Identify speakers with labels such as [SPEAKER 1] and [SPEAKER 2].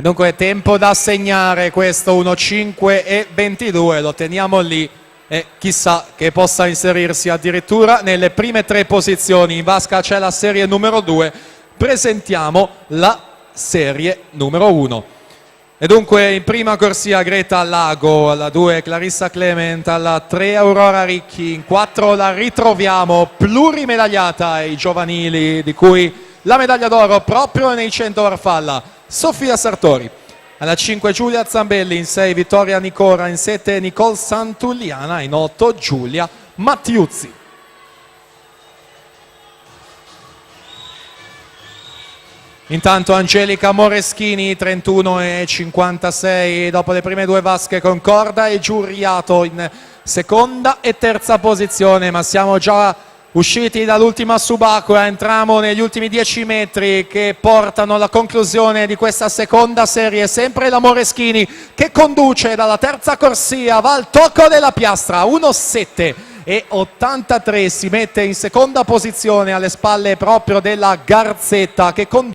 [SPEAKER 1] E dunque tempo da segnare questo 1:05 e 22, lo teniamo lì e chissà che possa inserirsi addirittura nelle prime 3 posizioni. In vasca c'è la serie numero 2, presentiamo la serie numero 1. E dunque in prima corsia Greta Lago, alla 2 Clarissa Clement, alla 3 Aurora Ricchi, in 4 la ritroviamo plurimedagliata ai giovanili, di cui la medaglia d'oro proprio nei 100 farfalla, Sofia Sartori. Alla 5 Giulia Zambelli, in 6 Vittoria Nicora, in 7 Nicole Santulliana, in 8 Giulia Mattiuzzi. Intanto Angelica Moreschini 31,56 dopo le prime 2 vasche, concorda e Giuriato in seconda e terza posizione, ma siamo già usciti dall'ultima subacquea, entriamo negli ultimi 10 metri che portano alla conclusione di questa seconda serie. Sempre la Moreschini che conduce dalla terza corsia, va al tocco della piastra, 1,7 e 83, si mette in seconda posizione alle spalle proprio della Garzetta che conduce